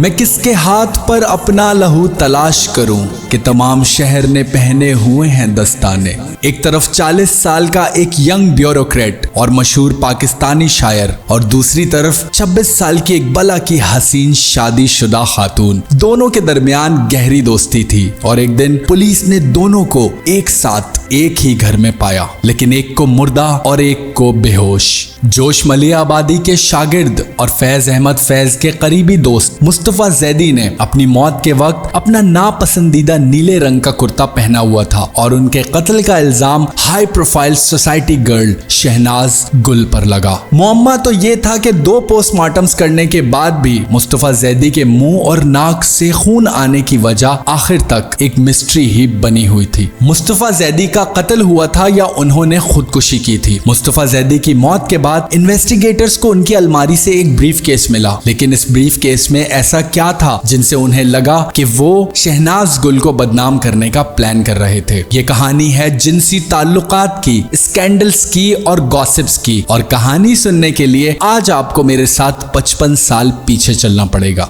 मैं किसके हाथ पर अपना लहू तलाश करूं कि तमाम शहर ने पहने हुए हैं दस्ताने। एक तरफ 40 साल का एक यंग ब्यूरोक्रेट और मशहूर पाकिस्तानी शायर और दूसरी तरफ 26 साल की एक बला की हसीन शादीशुदा खातून। दोनों के दरमियान गहरी दोस्ती थी और एक दिन पुलिस ने दोनों को एक साथ एक ही घर में पाया, लेकिन एक को मुर्दा और एक को बेहोश। जोश मलिया आबादी के शागिर्द और फैज अहमद फैज के करीबी दोस्त मुस्तफा जैदी ने अपनी मौत के वक्त अपना नापसंदीदा नीले रंग का कुर्ता पहना हुआ था और उनके कत्ल का इल्जाम high profile society girl Shahnaz Gul पर लगा। मुअम्मा तो ये था कि 2 पोस्टमार्टम्स करने के बाद भी मुस्तफा जैदी के मुंह और नाक से खून आने की वजह आखिर तक एक मिस्ट्री ही बनी हुई थी। मुस्तफा जैदी का कत्ल हुआ था या उन्होंने खुदकुशी की थी। मुस्तफा जैदी की मौत के बाद इन्वेस्टिगेटर्स को उनकी अलमारी से एक ब्रीफ केस मिला, लेकिन इस ब्रीफ केस में ऐसा क्या था जिनसे उन्हें लगा कि वो शहनाज गुल को बदनाम करने का प्लान कर रहे थे। ये कहानी है जिनसी ताल्लुकात की, स्कैंडल्स की और गॉसिप्स की, और कहानी सुनने के लिए आज आपको मेरे साथ 55 साल पीछे चलना पड़ेगा।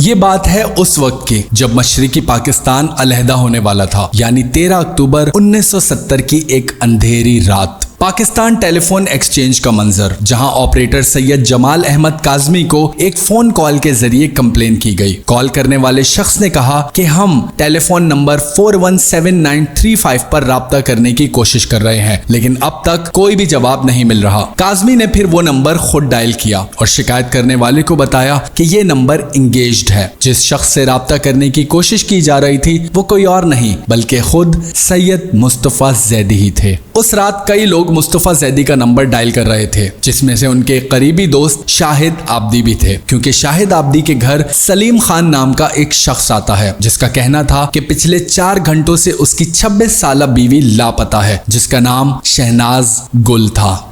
ये बात है उस वक्त की जब मशरिकी पाकिस्तान अलहदा होने वाला था, यानी 13 अक्टूबर 1970 की एक अंधेरी रात। पाकिस्तान टेलीफोन एक्सचेंज का मंजर, जहां ऑपरेटर सैयद जमाल अहमद काजमी को एक फोन कॉल के जरिए कंप्लेन की गई। कॉल करने वाले शख्स ने कहा कि हम टेलीफोन नंबर 417935 पर राब्ता करने की कोशिश कर रहे हैं, लेकिन अब तक कोई भी जवाब नहीं मिल रहा। काजमी ने फिर वो नंबर खुद डायल किया और शिकायत करने वाले को बताया कि ये नंबर इंगेज्ड है। जिस शख्स से राब्ता करने की कोशिश की जा रही थी वो कोई और नहीं बल्कि खुद सैयद मुस्तफा जैदी ही थे। उस रात कई लोग मुस्तफा जैदी का नंबर डायल कर रहे थे, जिसमें से उनके करीबी दोस्त शाहिद आब्दी भी थे, क्योंकि शाहिद आब्दी के घर सलीम खान नाम का एक शख्स आता है जिसका कहना था कि पिछले 4 घंटों से उसकी 26 साला बीवी लापता है, जिसका नाम शहनाज गुल था।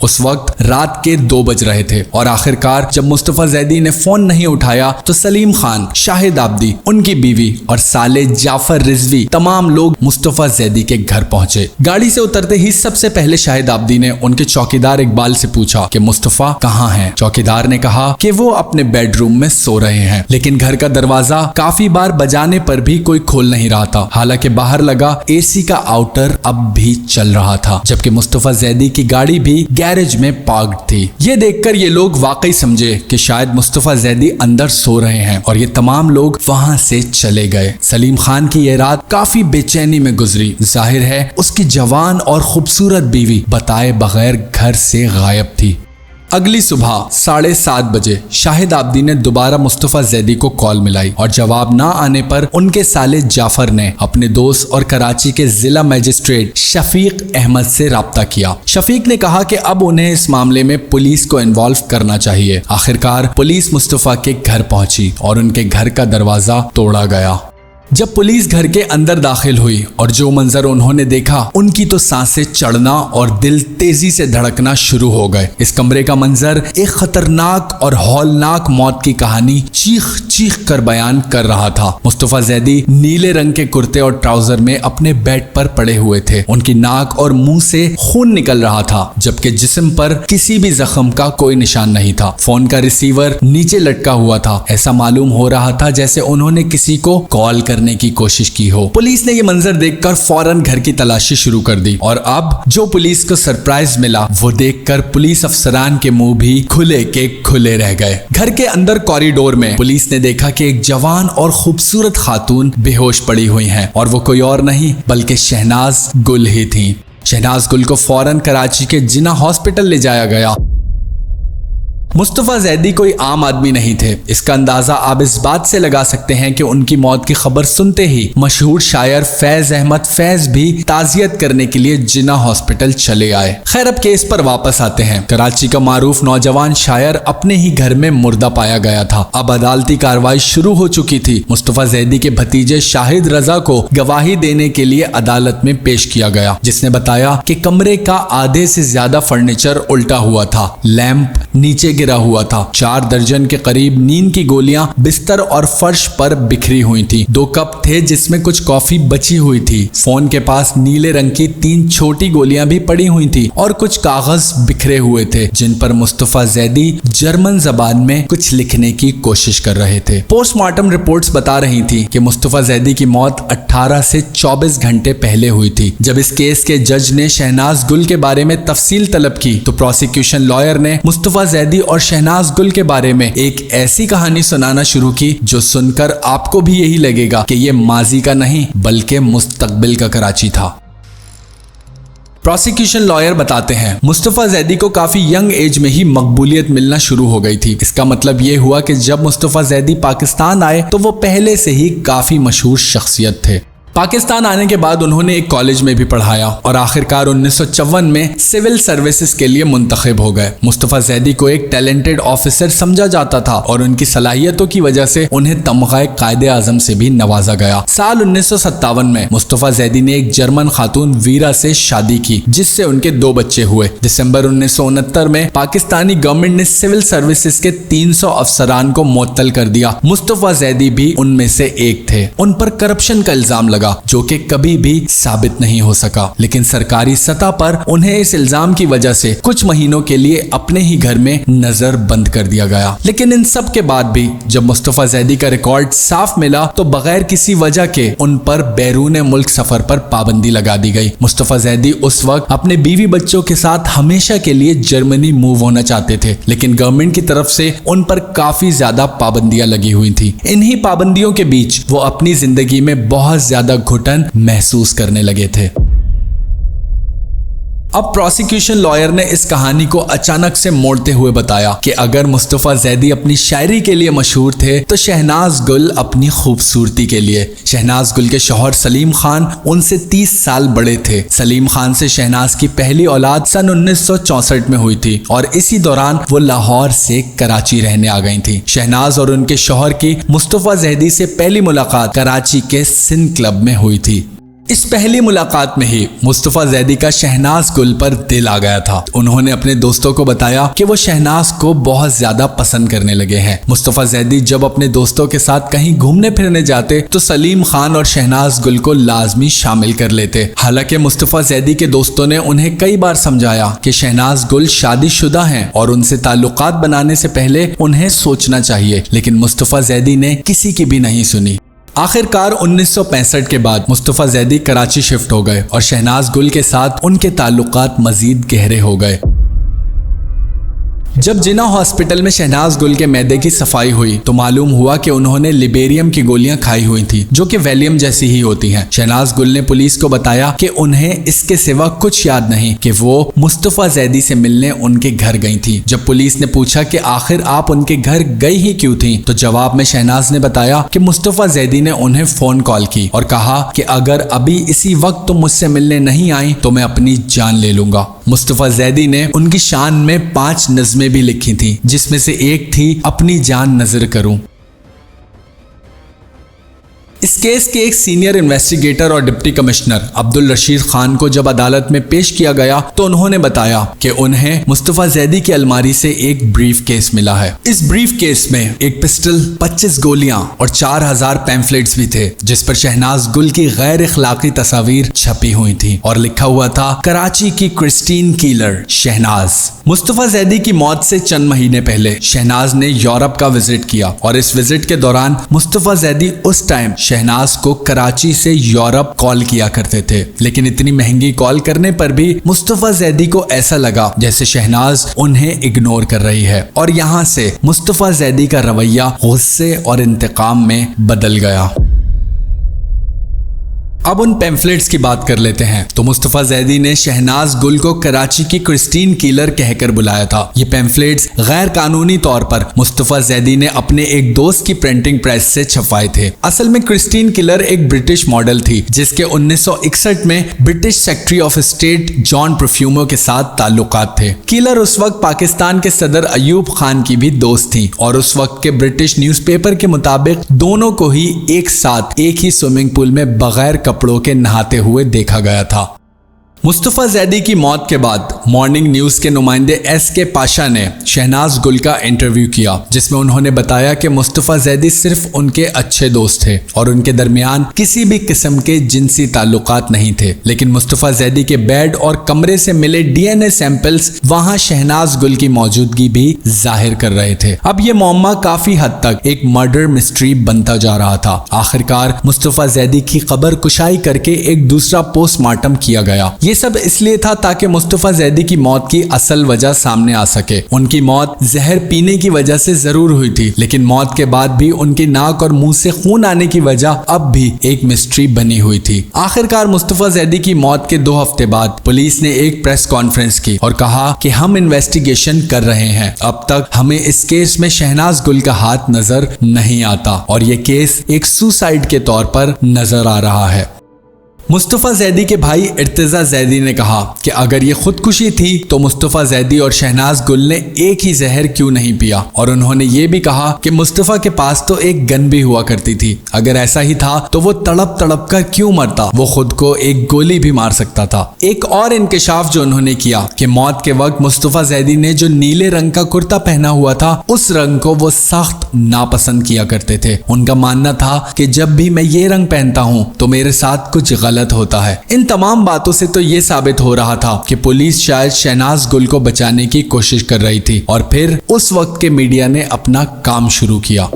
उस वक्त रात के 2 बज रहे थे और आखिरकार जब मुस्तफा जैदी ने फोन नहीं उठाया तो सलीम खान, शाहिद आब्दी, उनकी बीवी और साले जाफर रिजवी तमाम लोग मुस्तफा जैदी के घर पहुंचे। गाड़ी से उतरते ही सबसे पहले शाहिद आब्दी ने उनके चौकीदार इकबाल से पूछा कि मुस्तफा कहाँ हैं। चौकीदार ने कहा कि वो अपने बेडरूम में सो रहे हैं, लेकिन घर का दरवाजा काफी बार बजाने पर भी कोई खोल नहीं रहा था। हालांकि बाहर लगा एसी का आउटर अब भी चल रहा था, जबकि मुस्तफा जैदी की गाड़ी भी गैरेज में पार्क्ड थी। ये देखकर ये लोग वाकई समझे कि शायद मुस्तफा जैदी अंदर सो रहे हैं और ये तमाम लोग वहां से चले गए। सलीम खान की ये रात काफी बेचैनी में गुजरी। जाहिर है उसकी जवान और खूबसूरत बीवी बताए बगैर घर से गायब थी। अगली सुबह 7:30 बजे शाहिद आब्दी ने दोबारा मुस्तफा जैदी को कॉल मिलाई और जवाब ना आने पर उनके साले जाफर ने अपने दोस्त और कराची के जिला मजिस्ट्रेट शफीक अहमद से राब्ता किया। शफीक ने कहा कि अब उन्हें इस मामले में पुलिस को इन्वॉल्व करना चाहिए। आखिरकार पुलिस मुस्तफा के घर पहुंची और उनके घर का दरवाजा तोड़ा गया। जब पुलिस घर के अंदर दाखिल हुई और जो मंजर उन्होंने देखा, उनकी तो सांसें चढ़ना और दिल तेजी से धड़कना शुरू हो गए। इस कमरे का मंजर एक खतरनाक और हौलनाक मौत की कहानी चीख चीख कर बयान कर रहा था। मुस्तफा जैदी नीले रंग के कुर्ते और ट्राउजर में अपने बेड पर पड़े हुए थे। उनकी नाक और मुंह से खून निकल रहा था, जबकि जिस्म पर किसी भी जख्म का कोई निशान नहीं था। फोन का रिसीवर नीचे लटका हुआ था। ऐसा मालूम हो रहा था जैसे उन्होंने किसी को कॉल करने की कोशिश की हो। पुलिस ने ये मंजर देखकर फौरन घर की तलाशी शुरू कर दी और अब जो पुलिस को सरप्राइज मिला वो देखकर पुलिस अफसरान के मुंह भी खुले के खुले रह गए। घर के अंदर कॉरिडोर में पुलिस ने देखा कि एक जवान और खूबसूरत खातून बेहोश पड़ी हुई हैं और वो कोई और नहीं बल्कि शहनाज गुल ही थी। शहनाज गुल को फौरन कराची के जिना हॉस्पिटल ले जाया गया। मुस्तफा जैदी कोई आम आदमी नहीं थे। इसका अंदाजा आप इस बात से लगा सकते हैं कि उनकी मौत की खबर सुनते ही मशहूर शायर फैज अहमद फैज भी ताजियत करने के लिए जिना हॉस्पिटल चले आए। खैर अब केस पर वापस आते हैं। कराची का मारूफ नौजवान शायर अपने ही घर में मुर्दा पाया गया था। अब अदालती कार्रवाई शुरू हो चुकी थी। मुस्तफा जैदी के भतीजे शाहिद रजा को गवाही देने के लिए अदालत में पेश किया गया, जिसने बताया कि कमरे का आधे से ज्यादा फर्नीचर उल्टा हुआ था, लैंप नीचे गिरा हुआ था। 4 दर्जन के करीब नींद की गोलियां बिस्तर और फर्श पर बिखरी हुई थी। 2 कप थे जिसमें कुछ कॉफी बची हुई थी। फोन के पास नीले रंग की 3 छोटी गोलियां भी पड़ी हुई थी और कुछ कागज बिखरे हुए थे जिन पर मुस्तफा जैदी जर्मन जबान में कुछ लिखने की कोशिश कर रहे थे। पोस्टमार्टम रिपोर्ट्स बता रही थी कि मुस्तफा जैदी की मौत 18 से 24 घंटे पहले हुई थी। जब इस केस के जज ने शहनाज गुल के बारे में तफसील तलब की तो प्रोसिक्यूशन लॉयर ने मुस्तफा जैदी और शहनाज गुल के बारे में एक ऐसी कहानी सुनाना शुरू की जो सुनकर आपको भी यही लगेगा कि यह माजी का नहीं बल्कि मुस्तकबिल का कराची था। प्रोसिक्यूशन लॉयर बताते हैं मुस्तफा जैदी को काफी यंग एज में ही मकबूलियत मिलना शुरू हो गई थी। इसका मतलब ये हुआ कि जब मुस्तफा जैदी पाकिस्तान आए तो वो पहले से ही काफी मशहूर शख्सियत थे। पाकिस्तान आने के बाद उन्होंने एक कॉलेज में भी पढ़ाया और आखिरकार 1954 में सिविल सर्विसेज के लिए मुंतखब हो गए। मुस्तफा जैदी को एक टैलेंटेड ऑफिसर समझा जाता था और उनकी सलाहियतों की वजह से उन्हें तमग़े कायदे आज़म से भी नवाजा गया। साल 1957 में मुस्तफा जैदी ने एक जर्मन खातून वीरा से शादी की जिससे उनके 2 बच्चे हुए। दिसंबर 1969 में पाकिस्तानी गवर्नमेंट ने सिविल सर्विसेज के 300 अफसरान को मुअत्तल कर दिया। मुस्तफा जैदी भी उनमें से एक थे। उन पर करप्शन का इल्जाम लगा जो कि कभी भी साबित नहीं हो सका, लेकिन सरकारी सतह पर उन्हें इस इल्जाम की वजह से कुछ महीनों के लिए अपने ही घर में नजर बंद कर दिया गया। लेकिन इन सब के बाद भी जब मुस्तफा जैदी का रिकॉर्ड साफ मिला तो बगैर किसी वजह के उन पर बैरून मुल्क सफर पर पाबंदी लगा दी गई। मुस्तफा जैदी उस वक्त अपने बीवी बच्चों के साथ हमेशा के लिए जर्मनी मूव होना चाहते थे, लेकिन गवर्नमेंट की तरफ से उन पर काफी ज्यादा पाबंदियां लगी हुई थी। इन्हीं पाबंदियों के बीच वो अपनी जिंदगी में बहुत ज्यादा घुटन महसूस करने लगे थे। अब प्रोसिक्यूशन लॉयर ने इस कहानी को अचानक से मोड़ते हुए बताया कि अगर मुस्तफा जैदी अपनी शायरी के लिए मशहूर थे तो शहनाज गुल अपनी खूबसूरती के लिए। शहनाज गुल के शौहर सलीम खान उनसे 30 साल बड़े थे। सलीम खान से शहनाज की पहली औलाद सन 1964 में हुई थी और इसी दौरान वो लाहौर से कराची रहने आ गई थी। शहनाज और उनके शौहर की मुस्तफा जैदी से पहली मुलाकात कराची के सिंध क्लब में हुई थी। इस पहली मुलाकात में ही मुस्तफा जैदी का शहनाज गुल पर दिल आ गया था। उन्होंने अपने दोस्तों को बताया कि वो शहनाज को बहुत ज्यादा पसंद करने लगे हैं। मुस्तफा जैदी जब अपने दोस्तों के साथ कहीं घूमने फिरने जाते तो सलीम खान और शहनाज गुल को लाजमी शामिल कर लेते। हालांकि मुस्तफा जैदी के दोस्तों ने उन्हें कई बार समझाया कि शहनाज गुल शादीशुदा हैं और उनसे ताल्लुकात बनाने से पहले उन्हें सोचना चाहिए, लेकिन मुस्तफा जैदी ने किसी की भी नहीं सुनी। आखिरकार 1965 के बाद मुस्तफा जैदी कराची शिफ्ट हो गए और शहनाज गुल के साथ उनके ताल्लुकात मजीद गहरे हो गए। जब जिना हॉस्पिटल में शहनाज गुल के मैदे की सफाई हुई तो मालूम हुआ कि उन्होंने लिबेरियम की गोलियां खाई हुई थी जो कि वैलियम जैसी ही होती हैं। शहनाज गुल ने पुलिस को बताया कि उन्हें इसके सिवा कुछ याद नहीं कि वो मुस्तफा जैदी से मिलने उनके घर गई थी। जब पुलिस ने पूछा कि आखिर आप उनके घर गई ही क्यों थी तो जवाब में शहनाज ने बताया कि मुस्तफा जैदी ने उन्हें फोन कॉल की और कहा कि अगर अभी इसी वक्त तुम मुझसे मिलने नहीं आई तो मैं अपनी जान ले लूंगा। मुस्तफा जैदी ने उनकी शान में 5 नज़में भी लिखी थी जिसमें से एक थी अपनी जान नजर करूं। इस केस के एक सीनियर इन्वेस्टिगेटर और डिप्टी कमिश्नर अब्दुल रशीद खान को जब अदालत में पेश किया गया तो उन्होंने बताया कि उन्हें मुस्तफा जैदी की अलमारी से एक ब्रीफ केस मिला है। इस ब्रीफ केस में एक पिस्टल, 25 गोलियां और 4000 पैम्फलेट्स भी थे जिस पर शहनाज गुल की गैर इखलाकी तस्वीर छपी हुई थी और लिखा हुआ था कराची की क्रिस्टीन किलर शहनाज। मुस्तफा जैदी की मौत से चंद महीने पहले शहनाज ने यूरोप का विजिट किया और इस विजिट के दौरान मुस्तफा जैदी उस टाइम शहनाज को कराची से यूरोप कॉल किया करते थे, लेकिन इतनी महंगी कॉल करने पर भी मुस्तफा जैदी को ऐसा लगा जैसे शहनाज उन्हें इग्नोर कर रही है और यहाँ से मुस्तफा जैदी का रवैया गुस्से और इंतकाम में बदल गया। अब उन पैम्फलेट्स की बात कर लेते हैं। तो मुस्तफा जैदी ने शहनाज गुल को कराची की क्रिस्टीन किलर कहकर बुलाया था। ये पैम्फलेट्स गैर कानूनी तौर पर मुस्तफा जैदी ने अपने एक दोस्त की प्रिंटिंग प्रेस से छपवाए थे। असल में क्रिस्टीन किलर एक ब्रिटिश मॉडल थी जिसके 1961 में British secretary of state John Profumo के साथ ताल्लुकात थे। किलर उस वक्त पाकिस्तान के सदर अयूब खान की भी दोस्त थी और उस वक्त के ब्रिटिश न्यूज़पेपर के मुताबिक दोनों को ही एक साथ एक ही स्विमिंग पूल में बगैर कपड़ों के नहाते हुए देखा गया था। मुस्तफा जैदी की मौत के बाद मॉर्निंग न्यूज के नुमाइंदे SK पाशा ने शहनाज गुल का इंटरव्यू किया, जिसमें उन्होंने बताया कि मुस्तफा जैदी सिर्फ उनके अच्छे दोस्त थे और उनके दरमियान किसी भी किस्म के जिनसी ताल्लुकात नहीं थे। लेकिन मुस्तफा जैदी के बेड और कमरे से मिले DNA सैंपल्स वहां शहनाज गुल की मौजूदगी भी जाहिर कर रहे थे। अब ये मामला काफी हद तक एक मर्डर मिस्ट्री बनता जा रहा था। आखिरकार मुस्तफा जैदी की कब्र कुशाई करके एक दूसरा पोस्टमार्टम किया गया। ये सब इसलिए था ताकि मुस्तफा जैदी की मौत की असल वजह सामने आ सके। उनकी मौत जहर पीने की वजह से जरूर हुई थी, लेकिन मौत के बाद भी उनकी नाक और मुंह से खून आने की वजह अब भी एक मिस्ट्री बनी हुई थी। आखिरकार मुस्तफा जैदी की मौत के 2 हफ्ते बाद पुलिस ने एक प्रेस कॉन्फ्रेंस की और कहा कि हम इन्वेस्टिगेशन कर रहे हैं। अब तक हमें इस केस में शहनाज गुल का हाथ नजर नहीं आता और ये केस एक सुसाइड के तौर पर नजर आ रहा है। मुस्तफा जैदी के भाई इर्तिजा जैदी ने कहा कि अगर ये खुदकुशी थी तो मुस्तफा जैदी और शहनाज गुल ने एक ही जहर क्यों नहीं पिया, और उन्होंने ये भी कहा कि मुस्तफा के पास तो एक गन भी हुआ करती थी। अगर ऐसा ही था तो वो तड़प तड़प कर क्यों मरता, वो खुद को एक गोली भी मार सकता था। एक और इंकशाफ जो उन्होंने किया कि मौत के वक्त मुस्तफा जैदी ने जो नीले रंग का कुर्ता पहना हुआ था उस रंग को वो सख्त नापसंद किया करते थे। उनका मानना था कि जब भी मैं ये रंग पहनता हूँ तो मेरे साथ कुछ गलत होता है। इन तमाम बातों से तो ये साबित हो रहा था कि पुलिस शायद शहनाज गुल को बचाने की कोशिश कर रही थी और फिर उस वक्त के मीडिया ने अपना काम शुरू किया।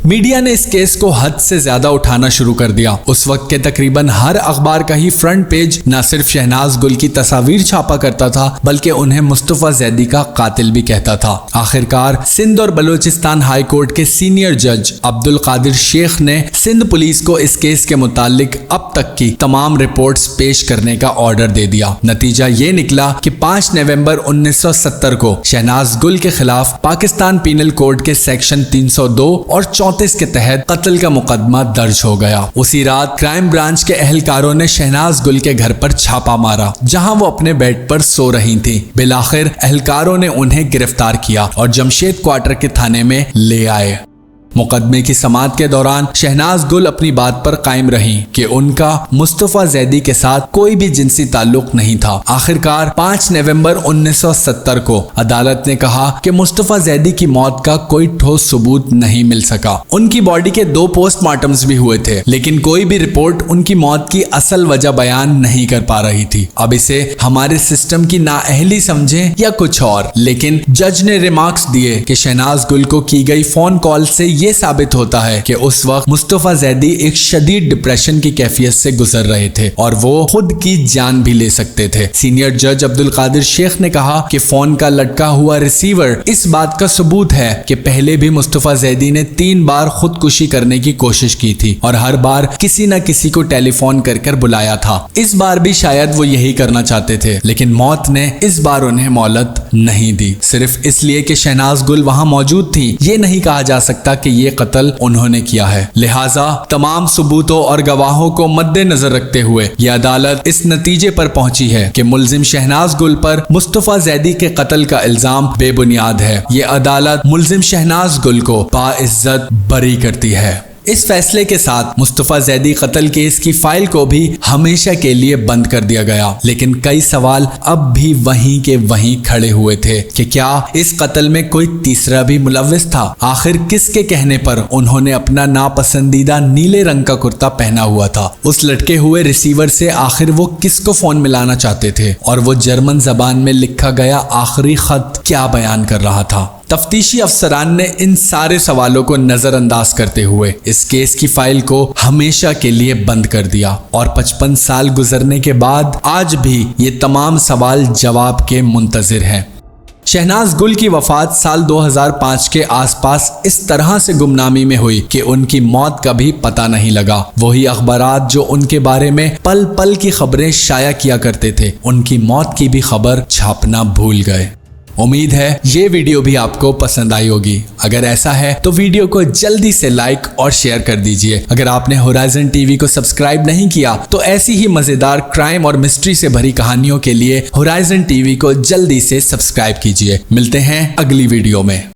मीडिया ने इस केस को हद से ज्यादा उठाना शुरू कर दिया। उस वक्त के तकरीबन हर अखबार का ही फ्रंट पेज न सिर्फ शहनाज गुल की तस्वीर छापा करता था बल्कि उन्हें मुस्तफा जैदी का कातिल भी कहता था। आखिरकार सिंध और बलूचिस्तान हाई कोर्ट के सीनियर जज अब्दुल कादिर शेख ने सिंध पुलिस को इस केस के मुतालिक अब तक की तमाम रिपोर्ट्स पेश करने का ऑर्डर दे दिया। नतीजा ये निकला कि 5 नवंबर 1970 को शहनाज गुल के खिलाफ पाकिस्तान पीनल कोड के सेक्शन 302 और 34 के तहत कत्ल का मुकदमा दर्ज हो गया। उसी रात क्राइम ब्रांच के अहलकारों ने शहनाज गुल के घर पर छापा मारा जहां वो अपने बेड पर सो रही थी। बिलाखिर अहलकारों ने उन्हें गिरफ्तार किया और जमशेद क्वार्टर के थाने में ले आए। मुकदमे की समाअत के दौरान शहनाज गुल अपनी बात पर कायम रही कि उनका मुस्तफा जैदी के साथ कोई भी जिनसी ताल्लुक नहीं था। आखिरकार 5 नवंबर 1970 को अदालत ने कहा कि मुस्तफा जैदी की मौत का कोई ठोस सबूत नहीं मिल सका। उनकी बॉडी के 2 पोस्टमार्टम्स भी हुए थे, लेकिन कोई भी रिपोर्ट उनकी मौत की असल वजह बयान नहीं कर पा रही थी। अब इसे हमारे सिस्टम की नाअहली समझें या कुछ और, लेकिन जज ने रिमार्क्स दिए कि शहनाज गुल को की गई फोन कॉल से ये साबित होता है कि उस वक्त मुस्तफा जैदी एक शदीद डिप्रेशन की कैफियत से गुजर रहे थे और वो खुद की जान भी ले सकते थे। सीनियर जज अब्दुल कादिर शेख ने कहा कि फोन का लटका हुआ रिसीवर इस बात का सबूत है कि पहले भी मुस्तफा जैदी ने 3 बार खुदकुशी करने की कोशिश की थी और हर बार किसी न किसी को टेलीफोन कर बुलाया था। इस बार भी शायद वो यही करना चाहते थे, लेकिन मौत ने इस बार उन्हें मोहलत नहीं दी, सिर्फ इसलिए कि शहनाज गुल वहां मौजूद थी। ये नहीं कहा जा सकता कि ये कत्ल उन्होंने किया है। लिहाजा तमाम सबूतों और गवाहों को मद्देनजर रखते हुए यह अदालत इस नतीजे पर पहुंची है कि मुल्जिम शहनाज गुल पर मुस्तफा जैदी के कत्ल का इल्जाम बेबुनियाद है। ये अदालत मुल्जिम शहनाज गुल को बाइज्जत बरी करती है। इस फैसले के साथ मुस्तफा जैदी कत्ल केस की फाइल को भी हमेशा के लिए बंद कर दिया गया, लेकिन कई सवाल अब भी वहीं के वहीं खड़े हुए थे कि क्या इस कत्ल में कोई तीसरा भी मुलव्विस था। आखिर किसके कहने पर उन्होंने अपना नापसंदीदा नीले रंग का कुर्ता पहना हुआ था। उस लटके हुए रिसीवर से आखिर वो किसको फोन मिलाना चाहते थे और वो जर्मन जबान में लिखा गया आखिरी खत क्या बयान कर रहा था। तफ्तीशी अफसरान ने इन सारे सवालों को नजरअंदाज करते हुए इस केस की फाइल को हमेशा के लिए बंद कर दिया और 55 साल गुजरने के बाद आज भी ये तमाम सवाल जवाब के मुंतजिर हैं। शहनाज गुल की वफात साल 2005 के आसपास इस तरह से गुमनामी में हुई कि उनकी मौत का भी पता नहीं लगा। वही अखबारात जो उनके बारे में पल पल की खबरें शाया किया करते थे, उनकी मौत की भी खबर छापना भूल गए। उम्मीद है ये वीडियो भी आपको पसंद आई होगी। अगर ऐसा है तो वीडियो को जल्दी से लाइक और शेयर कर दीजिए। अगर आपने होराइजन टीवी को सब्सक्राइब नहीं किया तो ऐसी ही मजेदार क्राइम और मिस्ट्री से भरी कहानियों के लिए होराइजन टीवी को जल्दी से सब्सक्राइब कीजिए। मिलते हैं अगली वीडियो में।